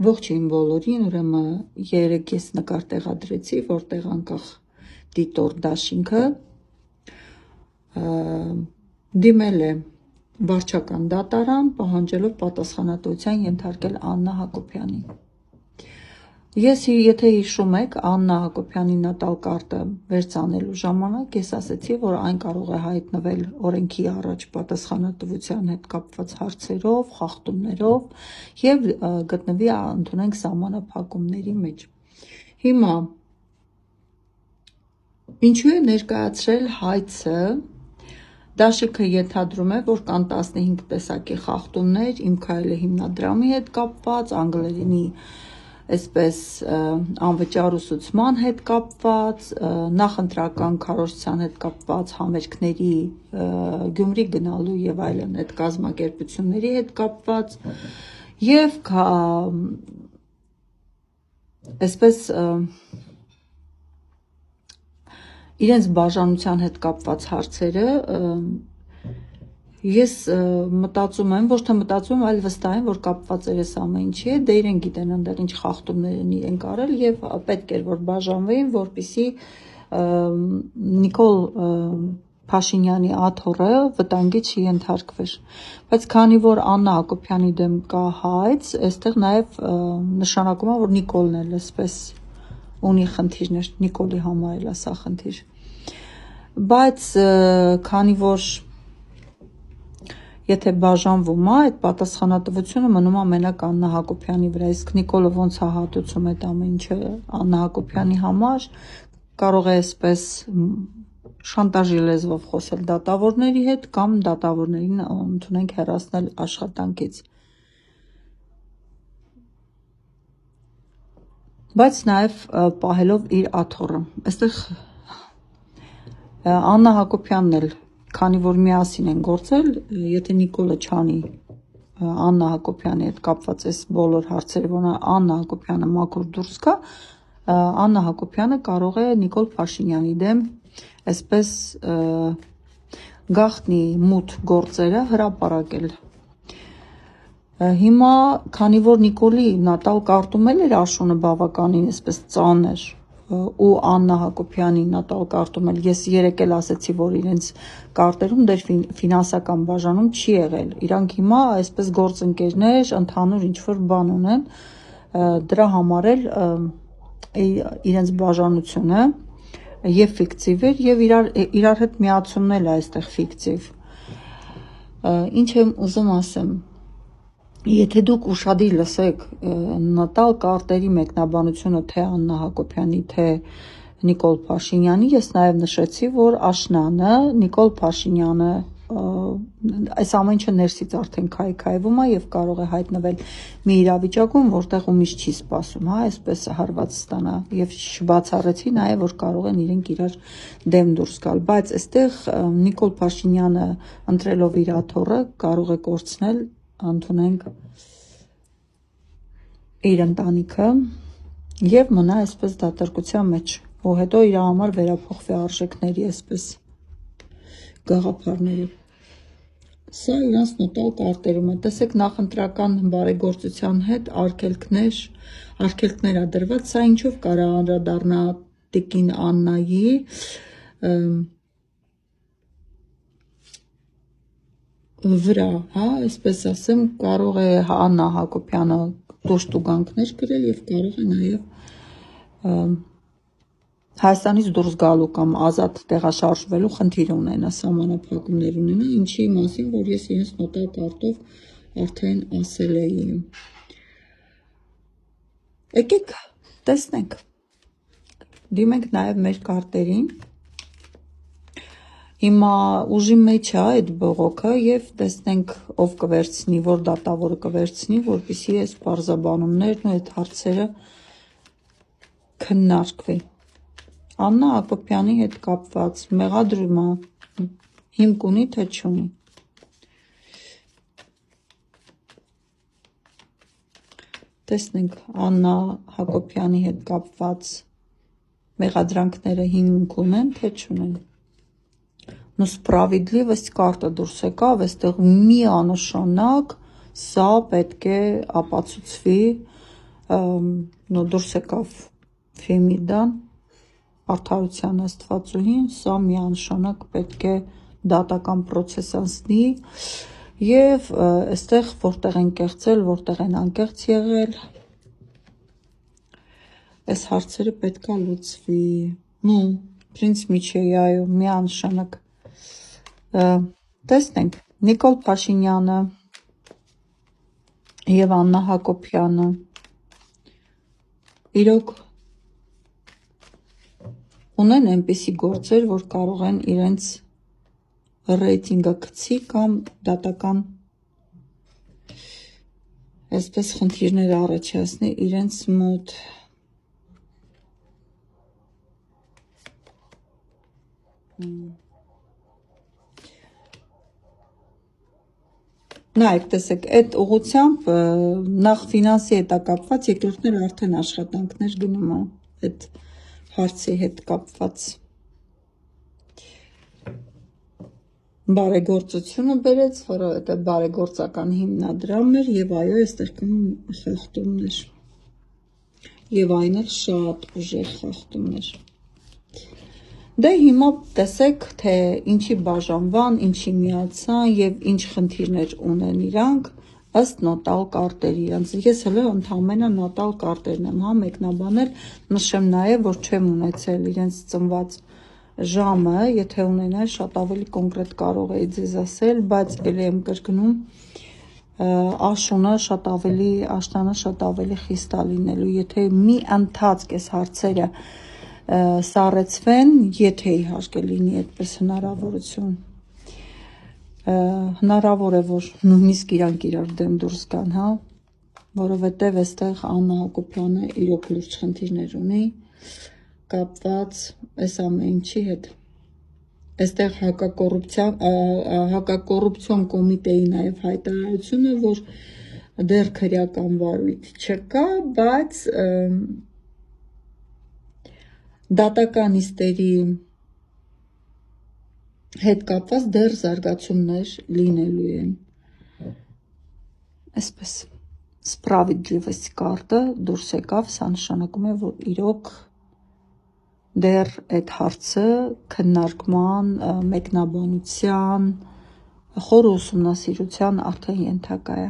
Ողջույն բոլորին, ուրեմն երեք ես նկար տեղադրեցի, որտեղ անկախ դիտոր դաշինքը դիմել է վարչական դատարան, պահանջելով պատասխանատվության ենթարկել Աննա Հակոբյանին։ Ես եթե հիշում եք, Աննա Հակոբյանի նատալ կարտը վերցանելու ժամանակ ես ասացի, որ այն կարող է հայտնվել օրենքի առաջ պատասխանատվության հետ կապված հարցերով, խախտումներով եւ գտնվի ընդունենք սահմանափակումների մեջ։ Հիմա ինչու է ներկայացրել հայցը, դաշինքը ենթադրում է, որ կան 15 տեսակի խախտումներ Իմ քայլը հիմնադրամի հետ կապված, անգլերենի այսպես անվճար ուսուցման հետ կապված, նախընտրական քարոզչության հետ կապված, համերգների Գյումրի գնալու եւ այլն այդ կազմակերպությունների հետ կապված եւ այսպես իրենց բաժանության հետ կապված հարցերը ես մտածում եմ, ոչ թե մտածում, այլ վստահ եմ, որ կապված էր այս ամեն ինչի հետ, դե իրեն գիտեն այնտեղ ինչ խախտումներ են կարել եւ պետք էր որ բաժանվեին, որպեսզի Նիկոլ Փաշինյանի աթոռը վտանգի չենթարկվեր։ Բայց քանի որ Աննա Հակոբյանի դեմ կա հայց, այստեղ նաեւ նշանակում է, որ Նիկոլն էլ էսպես ունի խնդիրներ, Նիկոլի համար էլ է սա խնդիր։ Բայց քանի որ եթե բաժանվում է, այդ պատասխանատվությունը մնում է մենակ Աննա Հակոբյանի վրա, իսկ Նիկոլը ոնց է հատուցում այդ ամեն ինչը Աննա Հակոբյանի համար, կարող է այսպես շանտաժի լեզվով խոսել դատավորների հետ կամ դատավորներին ընդունենք հեռացնել աշխատանքից։ Բայց նաև պահելով իր աթոռը։ Այստեղ Աննա Հակոբյանն էլ, քանի որ միասին են գործել, եթե Նիկոլը չանի Աննա Հակոբյանի հետ կապված այս բոլոր հարցերը, որ Աննա Հակոբյանը մաքուր դուրս գա, Աննա Հակոբյանը կարող է Նիկոլ Փաշինյանի դեմ այսպես գաղտնի մութ գործերը հրապարակել։ Հիմա, քանի որ Նիկոլի նատալ կարտում էր աշունը բավականին այսպես ծանր ու Աննա Հակոբյանի նատալ կարտում էլ ես երեք էլ ասացի, որ իրենց կարտերում դեր ֆինանսական բաժանում չի եղել։ Իրանք հիմա այսպես գործընկերներ, ընդհանուր ինչ-որ բան ունեն, դրա համար էլ իրենց բաժանությունը եւ ֆիկտիվ էր եւ իրար հետ միացումն էլ է այստեղ ֆիկտիվ։ Ինչ եմ ուզում ասեմ, եթե դուք ուշադիր լսեք նատալ կարտերի մեկնաբանությունը թե Աննա Հակոբյանի, թե Նիկոլ Փաշինյանի, ես նաև նշեցի, որ աշնանը Նիկոլ Փաշինյանը այս ամեն ինչը ներսից արդեն քայքայվում է եւ կարող է հայտնվել մի իրավիճակում, որտեղ ումից չի սպասում, հա, այսպես հարված ստանա եւ չբացառեցի նաեւ որ կարող են իրենք իրար դեմ դուրս գալ, բայց այստեղ Նիկոլ Փաշինյանը ընտրելով իր աթոռը կարող է կորցնել ընդունենք իր ընտանիքը եւ մնա այսպես դատարկության մեջ ու հետո իր համար վերափոխվի արժեքների այսպես գաղափարները։ Սա իրանց նոտալ կարտերում է, տեսեք նախընտրական բարեգործության հետ արգելքներ ա դրված, սա ինչով կարա անդրադառնա տիկին Աննայի վրա, հա, այսպես ասեմ, կարող է Աննա Հակոբյանը դոշտուգանքներ գրել եւ կարող է նաեւ Հայաստանից դուրս գալու կամ ազատ տեղաշարժվելու խնդիր ունենա, սահմանափակումներ ունենա, ինչի մասին, որ ես իրենց նոտալ կարտով արդեն ասել էի։ Եկեք տեսնենք, դիմենք նաեւ մեր կարտերին։ Հիմա ուժի մեջ է այդ բողոքը եւ տեսնենք ով կվերցնի, որ դատավորը կվերցնի, որպեսզի այս բարձաբանումներն ու այդ հարցերը քննարկվի։ Աննա Հակոբյանի հետ կապված մեղադրումը հիմք ունի թե չունի։ Տեսնենք Աննա Հակոբյանի հետ կապված մեղադրանքները հիմք ունեն թե չունեն։ Но справедливость карта դուրս եկավ, այստեղ միանշանակ սա պետք է ապացուցվի դուրս եկավ Ֆեմիդան, արդարության աստվածուհին, սա միանշանակ պետք է դատական պրոցես անցնի եւ այստեղ որտեղ են կեղծել, որտեղ են անկեղծ եղել, այս հարցերը պետք է լուծվի։ Պրինց Միչեի, այո, միանշանակ տեսնենք Նիկոլ Փաշինյանը եւ Աննա Հակոբյանը իրոք ունեն այնպիսի գործեր, որ կարող են իրենց ռեյտինգը գցի կամ դատական այսպես խնդիրներ առաջացնի իրենց մոտ։ Նայեք, տեսեք, այդ ուղղությամբ նախ ֆինանսի հետ կապված, երկրորդները արդեն աշխատանքներ գնում է այդ հարցի հետ կապված։ Բարեգործությունը բերեց, որովհետև բարեգործական հիմնադրամ էր եւ այո, այստեղ կան խախտումներ։ Եվ այն էլ շատ ուժեղ խախտումներ։ Դե հիմա տեսեք, թե ինչի բաժանվան, ինչի միացան եւ ինչ խնդիրներ ունեն իրանք ըստ նոտալ կարտերի իրանց։ Ես հələ ընդամենը նոտալ կարտերն եմ մեկնաբանել, նշեմ նաեւ, որ չեմ ունեցել իրենց ծնված ժամը, եթե ունենայի շատ ավելի կոնկրետ կարող էի ձեզ ասել, բայց ելի եմ կրկնում, աշտանը շատ ավելի խիստ է լինելու, եթե մի ընթացք այս հարցերը սառեցվեն, եթե իհարկե լինի այդպես հնարավորություն, հնարավոր է, որ նույնիսկ իրանք իրար դեմ դուրս գան, որովհետև այստեղ Աննա Հակոբյանը իրոք լուրջ խնդիրներ ունի կապված այս ամեն ինչի հետ։ Այստեղ հակակոռուպցիոն կոմիտեի նաև հայտարարությունը, որ դեռ քրեական վարույթ չկա, բայց դատականիստերի հետ կապված դեռ զարգացումներ լինելու են։ Այսպես սպրավիդլիվստ կարտը դուրս եկավ, սա նշանակում է, որ իրոք դեռ այդ հարցը քննարկման, մեկնաբանության, խոր ուսումնասիրության արդեն ենթակա է։